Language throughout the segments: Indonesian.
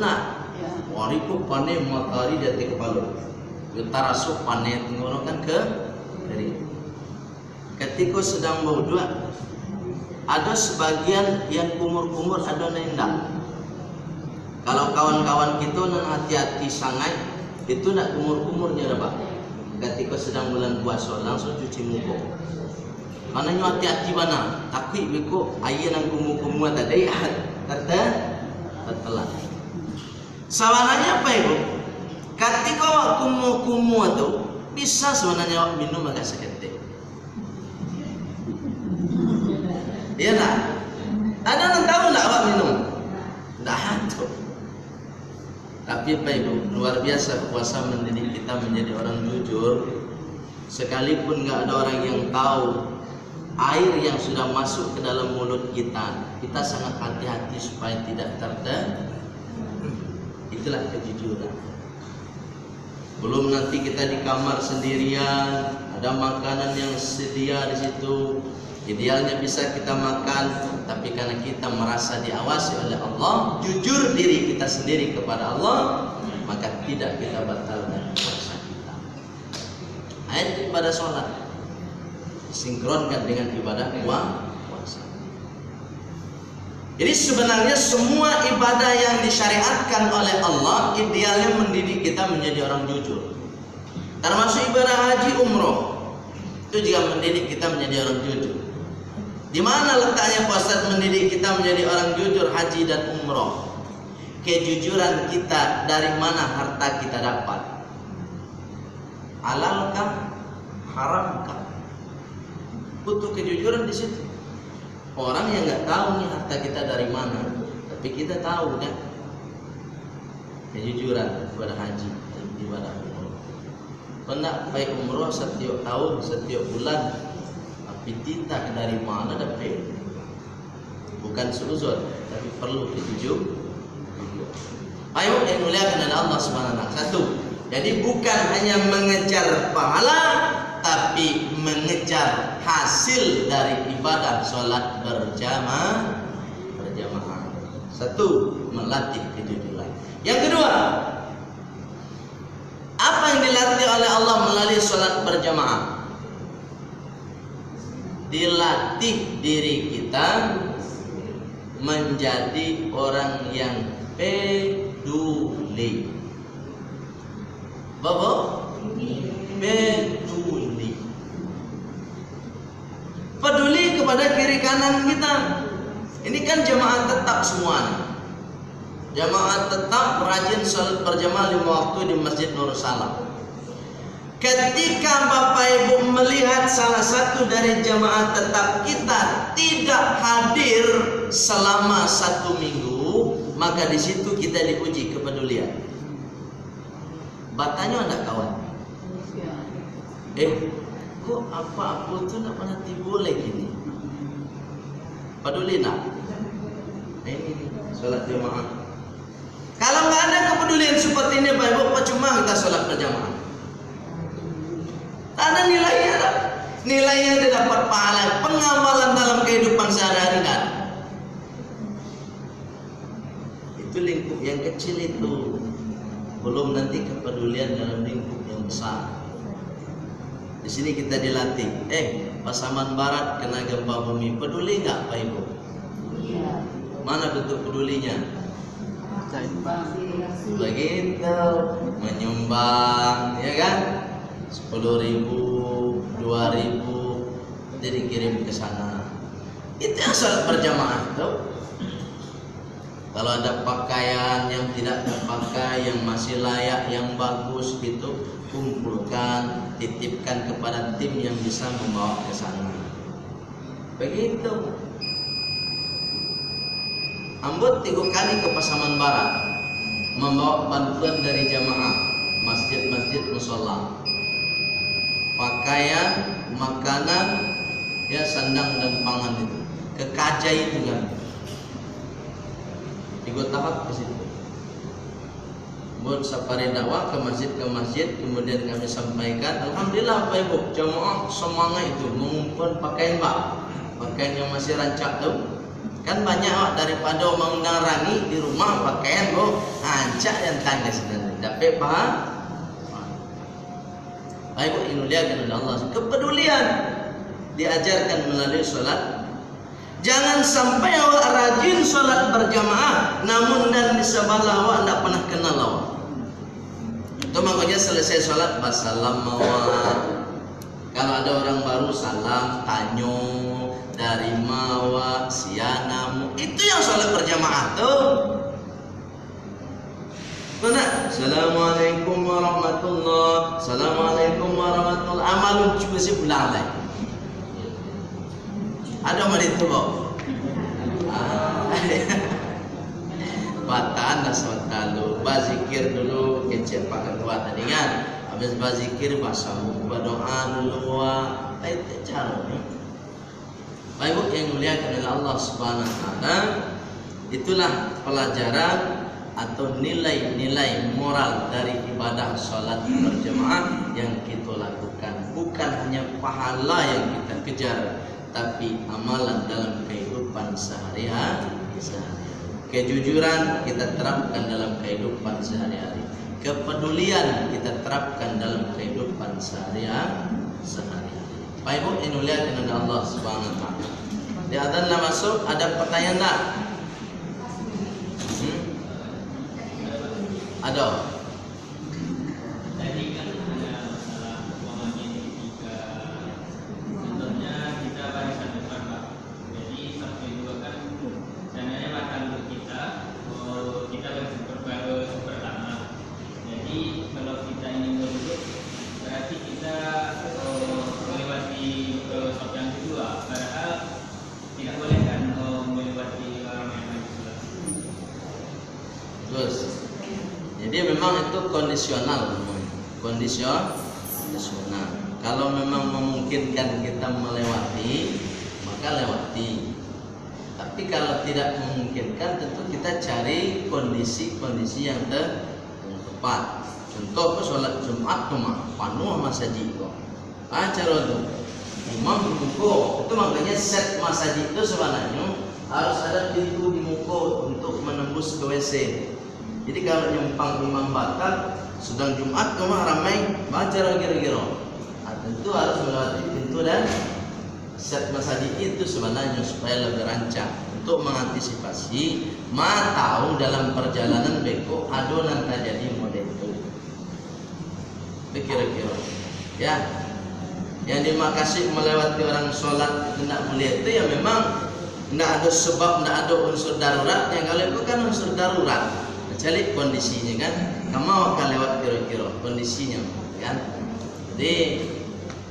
nak wariku pane matahari jati kepala utarasu pane tenggorokan ke dari ketika sedang berwudu ada sebagian yang kumur-kumur ada nendak. Kalau kawan-kawan kita nan hati-hati sangat itu nak kumur-kumurnya apa? Ketika sedang bulan puasa langsung cuci muka. Karena nyu hati-hati mana? Takut beko air nang kumur-kumur tadi kata telan. Sawananya apa ibu? Ketika awak kumur-kumur tu bisa sebenarnya awak minum agak seketik. Iya tak? Ada yang tahu tak awak minum? Tak ada. Tapi apa ibu? Luar biasa puasa mendidik kita menjadi orang jujur. Sekalipun nggak ada orang yang tahu air yang sudah masuk ke dalam mulut kita, kita sangat hati-hati supaya tidak tertelan. Itulah kejujuran. Belum nanti kita di kamar sendirian, ada makanan yang sedia di situ. Idealnya bisa kita makan, tapi karena kita merasa diawasi oleh Allah, jujur diri kita sendiri kepada Allah, maka tidak kita batalkan puasa kita. Ayat ibadah sholat sinkronkan dengan ibadah puasa. Jadi sebenarnya semua ibadah yang disyariatkan oleh Allah idealnya mendidik kita menjadi orang jujur. Termasuk ibadah haji umroh itu juga mendidik kita menjadi orang jujur. Di mana letaknya puasa mendidik kita menjadi orang jujur haji dan umroh? Kejujuran kita dari mana harta kita dapat? Halalkah? Haramkah? Butuh kejujuran di situ. Orang yang nggak tahu nih harta kita dari mana, tapi kita tahu kan? Kejujuran ibadah haji, ibadah umroh. Pernah baik umroh setiap tahun, setiap bulan. Tidak dari mana dapat? Bukan seuzon, tapi perlu dijujur. Ayo yang muliakan oleh Allah Subhanahu wa taala. Satu. Jadi bukan hanya mengejar pahala, tapi mengejar hasil dari ibadah sholat berjamaah. Satu, melatih kejujuran. Yang kedua, apa yang dilatih oleh Allah melalui sholat berjamaah? Dilatih diri kita menjadi orang yang peduli. Bapak? Peduli. Peduli kepada kiri kanan kita. Ini kan jamaah tetap semuanya. Jamaah tetap rajin salat berjamaah 5 waktu di Masjid Nur Salam. Ketika Bapak Ibu melihat salah satu dari jamaah tetap kita tidak hadir selama 1 minggu, maka di situ kita diuji kepedulian. Bertanya ada kawan, kok apa-apa tuh nak pernah boleh gini? Peduli nak? Ini sholat jamaah. Kalau nggak ada kepedulian seperti ini, Bapak Ibu, percuma kita sholat berjamaah. Ada nilainya, nilainya didapat pahala, pengamalan dalam kehidupan sehari-hari kan. Itu lingkup yang kecil itu, belum nanti kepedulian dalam lingkup yang besar. Di sini kita dilatih. Pasaman Barat kena gempa bumi, peduli nggak Pak Ibu? Iya. Mana bentuk pedulinya? Begitu, menyumbang, ya kan? 10.000, 2.000 jadi kirim ke sana. Itu yang salat berjamaah tuh. Kalau ada pakaian yang tidak terpakai, yang masih layak, yang bagus gitu, kumpulkan, titipkan kepada tim yang bisa membawa ke sana. Begitu. Ambut 3 kali ke Pasaman Barat membawa bantuan dari jamaah masjid-masjid musola, pakaian, makanan, ya sandang dan pangan itu, ke Kajai itu kan. 3 tahap ke situ. Buat safari dakwah ke masjid, kemudian kami sampaikan, alhamdulillah Pak Ibu, jamaah semangat itu mengumpulkan pakaian yang masih rancak tuh, Kan banyak awak daripada mengundang rangi di rumah pakaian kok ancak yang tanya sebenarnya. Tapi paham? Baik bu inuliakan oleh Allah. Kepedulian diajarkan melalui sholat. Jangan sampai awak rajin sholat berjamaah, namun dan di sebelah awak tidak pernah kenal awak. Itu makanya selesai sholat wassalam awak. Kalau ada orang baru salam, tanyo, dari mawa, sianamu, itu yang sholat berjamaah tuh. Mana? Assalamualaikum warahmatullah, Assalamualaikum warahmatullah. Amalun juga sih pulang lagi. Ada mana itu kok? Batan dah sewatalu, bazikir dulu, kecil pakai kuat tadi kan. Habis bazikir basamu, berdoa dulu, itu cara ni. Baik yang muliakan oleh Allah Subhanahu Wa Taala, itulah pelajaran atau nilai-nilai moral dari ibadah sholat berjamaah yang kita lakukan. Bukan hanya pahala yang kita kejar, tapi amalan dalam kehidupan sehari-hari. Kejujuran kita terapkan dalam kehidupan sehari-hari. Kepedulian kita terapkan dalam kehidupan sehari-hari. Baik bu, ini lihat oleh Allah Subhanahu Wa Taala. Di adzan masuk, ada pertanyaan tak? Ada. Tadi kan ada masalah uangnya ketika contohnya kita barisan depan Pak. Jadi sampai dua kan sebenarnya makan untuk kita, kita barisan pertama. Jadi kalau kita ingin berduduk, berarti kita melewati stop yang kedua. Padahal tidak boleh kan melewati orang yang lain juga. Terus. Jadi memang itu kondisional, kondisional. Kalau memang memungkinkan kita melewati, maka lewati. Tapi kalau tidak memungkinkan, tentu kita cari kondisi-kondisi yang tepat. Contoh sholat Jumat cuma penuh masjid kok. Cara itu, imam di muka. Itu makanya set masjid itu sebenarnya harus ada pintu di muka untuk menembus ke WC. Jadi kalau nyempang imam batal, sedang Jumat cuma ramai baca kira-kira. Tentu harus melewati pintu dan set masjid itu sebenarnya supaya lebih rancang untuk mengantisipasi. Tahu dalam perjalanan beko adonan terjadi model itu. Kira-kira, ya. Yang dimakasih melewati orang sholat tidak melihat itu ya memang tidak ada sebab, tidak ada unsur darurat. Yang kalau itu kan unsur darurat. Cari kondisinya kan, kamu akan lewat kira-kira kondisinya kan. Jadi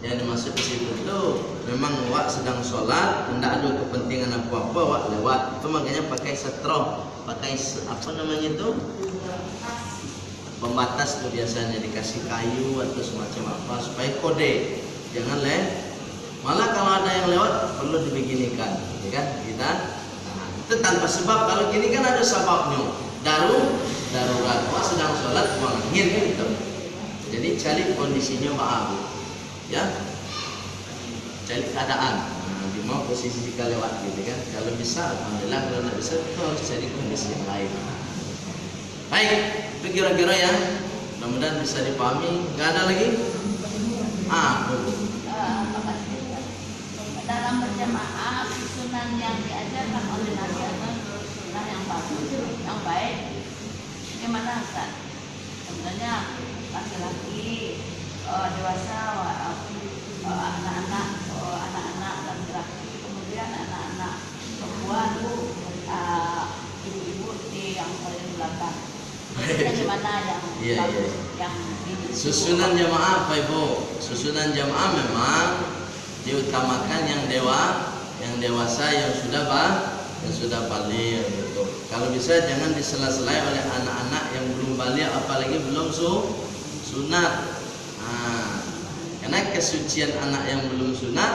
yang dimaksud di situ itu memang wak sedang sholat, tidak ada kepentingan apa-apa, wak lewat. Itu makanya pakai setro, pakai apa namanya itu pembatas itu biasanya dikasih kayu atau semacam apa supaya kode, jangan malah kalau ada yang lewat perlu dibeginikan, ya kan kita. Nah, itu tanpa sebab. Kalau gini kan ada sebabnya. Darurat, wah sedang sholat buang angin gitu. Jadi cari kondisinya bagus, ya, cari keadaan. Nah, di mau posisi jika lewat gitu kan. Kalau bisa, alhamdulillah. Kalau tidak bisa, kita harus cari kondisi yang lain. Baik, itu kira-kira ya. Mudah-mudahan bisa dipahami. Nggak ada lagi? Dalam berjamaah sunan yang diajarkan oleh Nabi adalah sunan yang bagus, yang baik. Bagaimana Ustaz? Sebenarnya laki-laki, dewasa, anak-anak laki-laki, kemudian anak-anak perempuan, ibu-ibu di yang paling belakang. Bagaimana yang bagus, yang susunan jamaah apa Ibu? Susunan jamaah memang diutamakan yang dewasa, yang sudah balik gitu. Kalau bisa jangan disela-selai oleh anak-anak yang belum balik, apalagi belum sunat. Karena kesucian anak yang belum sunat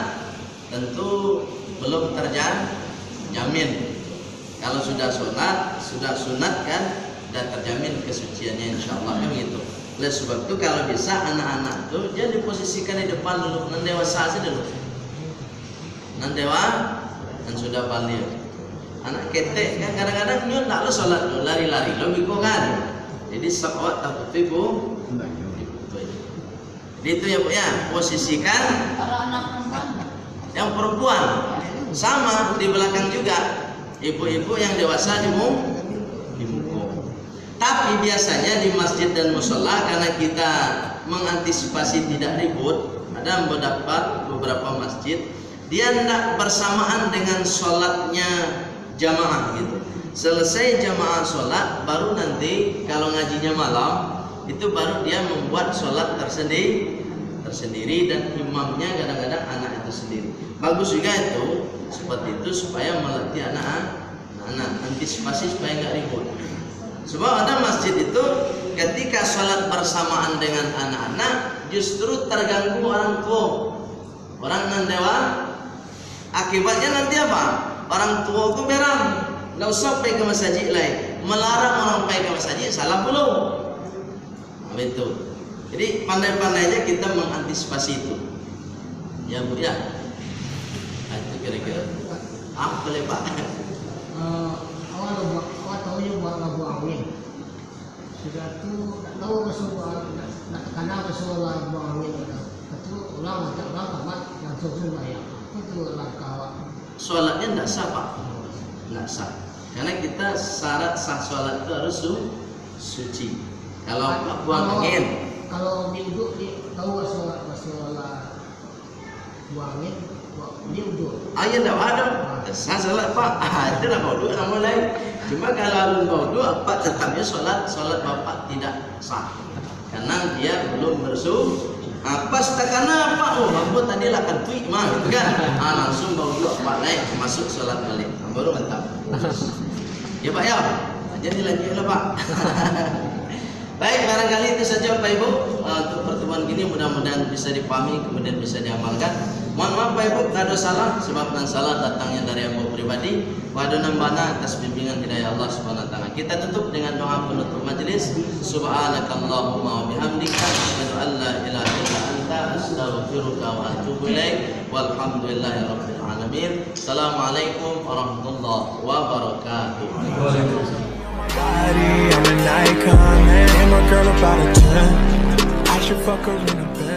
tentu belum terjamin. Kalau sudah sunat kan sudah terjamin kesuciannya insyaallah kan gitu. Oleh sebab itu kalau bisa anak-anak itu dia diposisikan di depan dulu, nan dewasa aja dulu. Nan dewa dan sudah balik. anak ketek kan kadang-kadang nyo nak lo sholat lo lari-lari lo biko kan. Jadi sakwat tapi bu. Jadi itu ya Bu ya, posisikan Kalau anak perempuan, yang perempuan sama di belakang juga. Ibu-ibu yang dewasa di muka. Tapi biasanya di masjid dan musola karena kita mengantisipasi tidak ribut, ada beberapa masjid dia tidak bersamaan dengan sholatnya jamaah gitu. Selesai jamaah sholat baru nanti kalau ngajinya malam itu baru dia membuat sholat tersendiri dan imamnya kadang-kadang anak itu sendiri. Bagus juga itu seperti itu supaya melatih anak-anak antisipasi supaya nggak ribut. Sebab ada masjid itu ketika sholat bersamaan dengan anak-anak justru terganggu orang tua, orang nandewa. Akibatnya nanti apa? Orang tua itu beram, nggak usah pergi ke masjid lain, melarang orang pergi ke masjid, salah pula. Itu. Jadi pandai-pandainya kita mengantisipasi itu. Ya Bu ya. Itu kira-kira. Apa boleh Pak? Awak tahu yang buat lagu angin. Sudah tu tak tahu Rasulullah nak kenal Rasulullah lagu angin itu. Orang tamat langsung sembahyang. Itu langkah awak. Sholatnya tidak sah Pak. Tidak sah. Karena kita syarat sah sholat itu harus suci. Kalau buang angin. Kalau diuduk dia tahu Rasulullah buang angin. Dia uduk. Ayah tidak ada. Sah sholat Pak. Itu nak bau dua sama lain. Cuma kalau alun bau dua Pak tetapnya sholat Bapak tidak sah. Karena dia belum bersuci. Pas karena Pak, Bapak tadi lah kan tweet mah gitu kan. Langsung bau dua Pak naik masuk sholat balik. Baru mantap. Ya Pak ya. Jadi lanjutlah Pak. Baik, barangkali itu saja Pak Ibu untuk pertemuan ini, mudah-mudahan bisa dipahami kemudian bisa diamalkan. Mohon maaf Pak Ibu kalau ada salah, sebabkan salah datangnya dari Ibu pribadi. Wahdu nambana atas bimbingan hidayah Allah Subhanahu wa taala. Kita tutup dengan doa penutup majelis. Subhanakallahumma wa bihamdika asyhadu an la ilaha illa anta astaghfiruka wa atubu ilaik. Walhamdulillahirabbil alamin. Assalamualaikum warahmatullahi wabarakatuh. Body, I'm an icon, man. And my girl about a 10. I should fuck her in a bed.